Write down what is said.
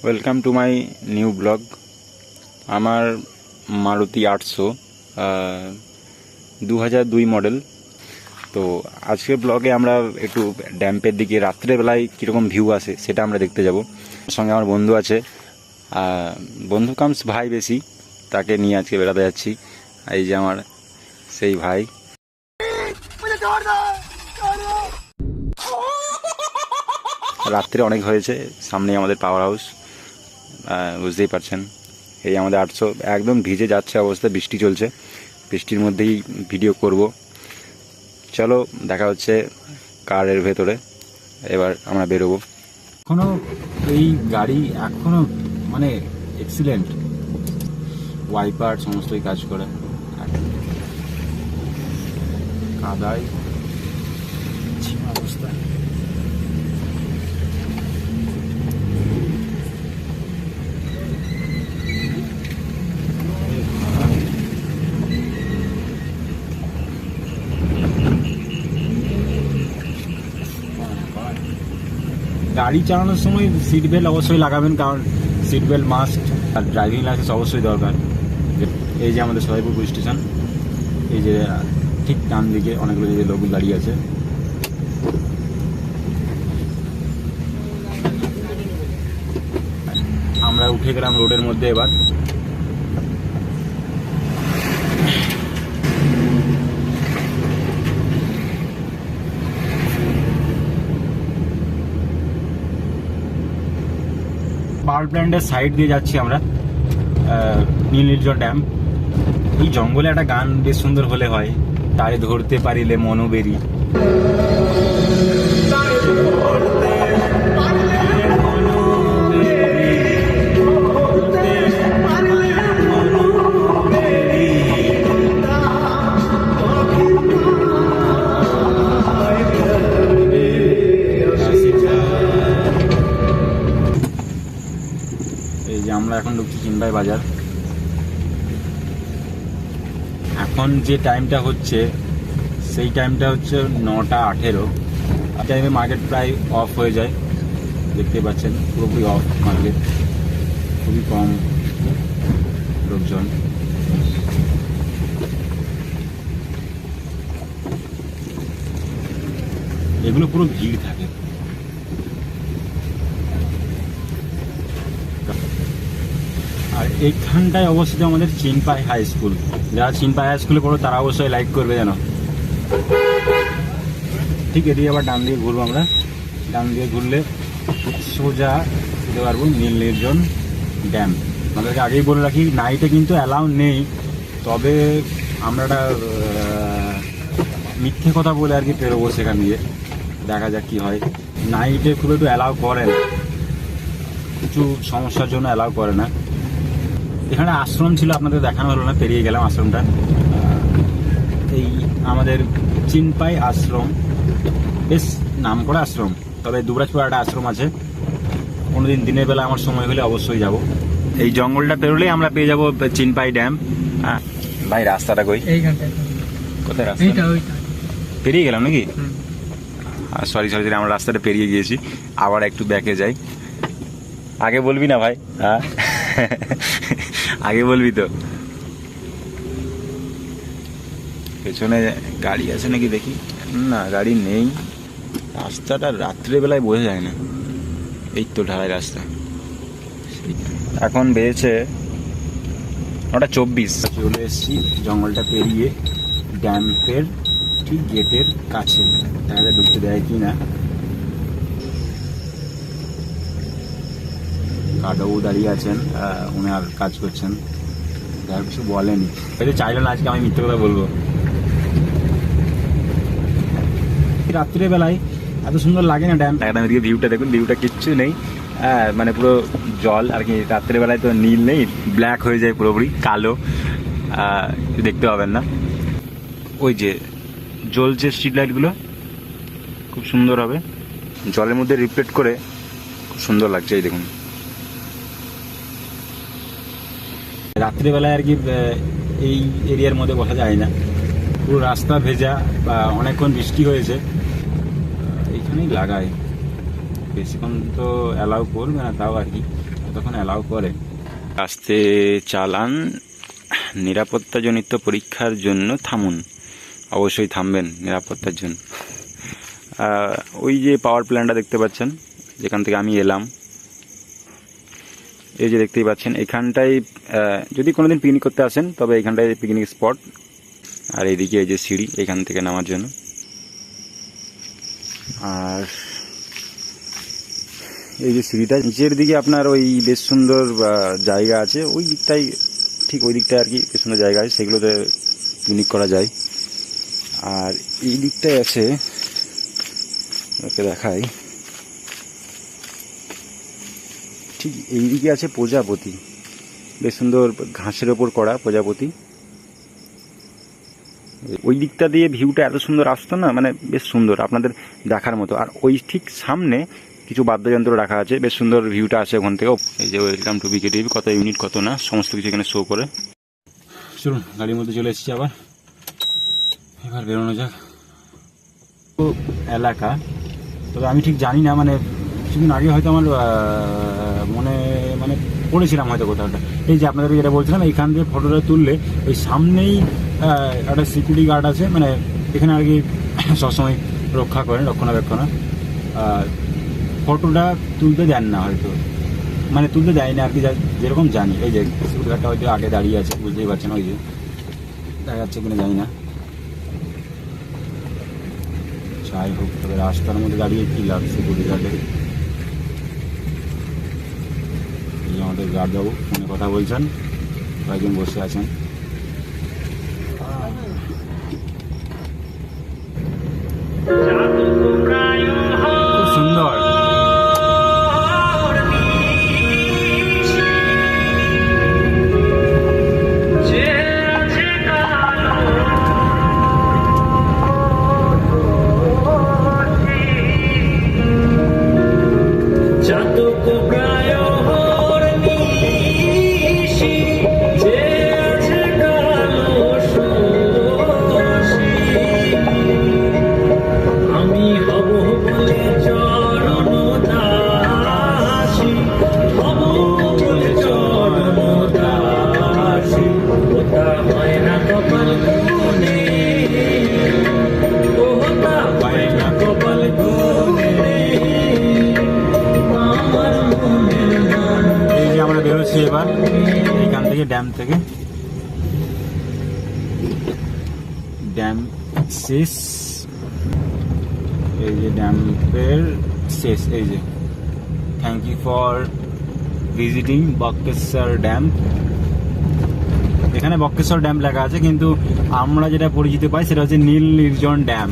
Welcome to my new blog. আমার Maruti 800 2002 model. তো আজকের ব্লগে আমরা একটু ড্যাম্পের দিকে রাত্রেবেলায় কীরকম ভিউ আসে সেটা আমরা দেখতে যাব। সঙ্গে আমার বন্ধু আছে, বন্ধু কামস ভাই বেশি, তাকে নিয়ে আজকে বেড়াতে যাচ্ছি। এই যে আমার সেই ভাই। রাত্রে অনেক হয়েছে, সামনে আমাদের পাওয়ার হাউস, বুঝতেই পারছেন। এই আমাদের 800 একদম ভিজে যাচ্ছে অবস্থা, বৃষ্টি চলছে, বৃষ্টির মধ্যেই ভিডিও করব। চলো দেখা হচ্ছে কারের ভেতরে, এবার আমরা বেরোবো। এখনও এই গাড়ি এখনও মানে এক্সিলেন্ট, ওয়াইপার সমস্তই কাজ করে। কাদায় অবস্থা। গাড়ি চালানোর সময় সিট বেল্ট অবশ্যই লাগাবেন, কারণ সিট বেল্ট মাস্ট, আর ড্রাইভিং লাইসেন্স অবশ্যই দরকার। এই যে আমাদের সরাইপুর পুলিশ স্টেশন, এই যে ঠিক ডান দিকে অনেকগুলো যে লোক দাঁড়িয়ে আছে। আমরা উঠে গেলাম রোডের মধ্যে। এবার পাওয়ার প্ল্যান্টের সাইড দিয়ে যাচ্ছি আমরা, নীলনির্জন ড্যাম। এই জঙ্গলে একটা গান বেশ সুন্দর হলে হয়, তারে ধরতে পারিলে মনোবেরি। এই যে আমরা এখন ঢুকছি চিনবাই বাজার। এখন যে টাইমটা হচ্ছে সেই টাইমটা হচ্ছে 9:18। টাইমে মার্কেট প্রায় অফ হয়ে যায়, দেখতে পাচ্ছেন পুরোপুরি অফ মার্কেট, খুবই কম লোকজন। এগুলো পুরো ভিড় থাকে। আর এইখানটায় অবস্থিত আমাদের চিনপাই হাই স্কুল। যারা চিনপাই হাই স্কুলে পড়ো তারা অবশ্যই লাইক করবে যেন। ঠিক এদিকে আবার ডান দিকে ঘুরবো আমরা। ডান দিকে ঘুরলে সোজা যেতে পারবো নীলনির্জন ড্যাম। আমাদেরকে আগেই বলে রাখি, নাইটে কিন্তু অ্যালাউ নেই, তবে আমরা একটা মিথ্যে কথা বলে আর কি পেরোবো সেখান দিয়ে, দেখা যাক কি হয়। নাইটে খুব একটু অ্যালাউ করে না, কিছু সমস্যার জন্য অ্যালাউ করে না। এখানে আশ্রম ছিল, আপনাদের দেখানো হলো না, পেরিয়ে গেলাম আশ্রমটা। এই আমাদের চিনপাই আশ্রম, বেশ নাম করা আশ্রম। তবে দুবরাজপুর একটা আশ্রম আছে, কোনোদিন দিনের বেলা আমার সময় হলে অবশ্যই যাব। এই জঙ্গলটা পেরোলেই আমরা পেয়ে যাবো চিনপাই ড্যাম। ভাই রাস্তাটা কই? কোথায় রাস্তা? পেরিয়ে গেলাম নাকি? সরি, আমরা রাস্তাটা পেরিয়ে গিয়েছি। আবার একটু ব্যাকে যাই। আগে বলবি না ভাই? হ্যাঁ আগে বলবি তো। পেছনে গাড়ি আছে নাকি দেখি। না, গাড়ি নেই। রাস্তাটা রাত্রেবেলায় বোঝা যায় না, এই তো ঢালাই রাস্তা। এখন বেজেছে 9:24। চলে এসেছি জঙ্গলটা পেরিয়ে ড্যাম্পের ঠিক গেটের কাছে। দেখা ঢুকতে দেয় কি না। কাটাবু দাঁড়িয়ে আছেন, উনি আর কাজ করছেন, আর কিছু বলেনি। এটা চাইলেন আজকে আমি মিথ্যে কথা বলবো। রাত্রিবেলায় এত সুন্দর লাগে না ড্যাম। একদম এদিকে ভিউটা দেখুন, ভিউটা কিচ্ছু নেই, মানে পুরো জল আর কি। রাত্রেবেলায় তো নীল নেই, ব্ল্যাক হয়ে যায়, পুরোপুরি কালো, দেখতে পাবেন না। ওই যে জ্বলছে স্ট্রিট লাইটগুলো, খুব সুন্দর হবে, জলের মধ্যে রিফ্লেক্ট করে খুব সুন্দর লাগছে। এই দেখুন, রাত্রিবেলায় আর কি এই এরিয়ার মধ্যে বসা যায় না, পুরো রাস্তা ভেজা, বা অনেকক্ষণ বৃষ্টি হয়েছে। এইখানেই লাগায়, বেশিক্ষণ তো অ্যালাউ করবে না, তাও আর কি তখন অ্যালাউ করে। আসতে চালান নিরাপত্তাজনিত পরীক্ষার জন্য থামুন। অবশ্যই থামবেন নিরাপত্তার জন্য। ওই যে পাওয়ার প্ল্যান্টটা দেখতে পাচ্ছেন, যেখান থেকে আমি এলাম, এই যে দেখতেই পাচ্ছেন, এখানটায় যদি কোনোদিন পিকনিক করতে আসেন তবে এখানটায় পিকনিক স্পট। আর এইদিকে এই যে সিঁড়ি এখান থেকে নামার জন্য। আর এই যে সিঁড়িটা নিচের দিকে আপনার ওই বেশ সুন্দর জায়গা আছে, ওই দিকটাই, ঠিক ওই দিকটায় আর কি বেশ সুন্দর জায়গা আছে, সেগুলোতে পিকনিক করা যায়। আর এই দিকটায় আছে, ওকে দেখাই, ঠিক এই দিকে আছে প্রজাপতি, বেশ সুন্দর ঘাসের ওপর করা প্রজাপতি। ওই দিকটা দিয়ে ভিউটা এত সুন্দর আসতো না, মানে বেশ সুন্দর, আপনাদের দেখার মতো। আর ওই ঠিক সামনে কিছু বাদ্যযন্ত্র রাখা আছে, বেশ সুন্দর ভিউটা আছে ওখান থেকেও। এই যে ওয়েলকাম টু বিকেটিভি, কত ইউনিট কত না সমস্ত কিছু এখানে শো করে। চলুন, গাড়ির মধ্যে চলে এসেছি আবার, এবার বেরোনো যাক। এলাকা, তবে আমি ঠিক জানি না, মানে কিছুদিন আগে হয়তো আমার মানে পড়েছিলাম হয়তো কোথাওটা। এই যে আপনাদের যেটা বলছিলাম, এইখান দিয়ে ফটোটা তুললে ওই সামনেই একটা সিকিউরিটি গার্ড আছে, মানে এখানে আর কি সবসময় রক্ষা করেন, রক্ষণাবেক্ষণ। ফটোটা তুলতে দেন না হয়তো, মানে তুলতে দেয় না আর কি, যেরকম জানি। এই যে সিকিউরিটি গার্ডটা হয়তো আগে দাঁড়িয়ে আছে, বুঝতেই পারছেন, ওই যে দেখা যাচ্ছে কিনা জানি না। যাই হোক, তবে রাস্তার মধ্যে দাঁড়িয়ে কী লাভ সিকিউরিটি গার্ডের। এই যে আমাদের গার্ডবাবু ফোনে কথা বলছেন, কয়েকজন বসে আছেন। খুব সুন্দর। এবার এখান থেকে ড্যাম থেকে, ড্যাম শেষ, এই যে ড্যামের শেষ। এই যে thank you for visiting Bakreshwar dam. এখানে বক্রেশ্বর ড্যাম লেখা আছে, কিন্তু আমরা যেটা পরিচিত পাই সেটা হচ্ছে নীল নির্জন ড্যাম।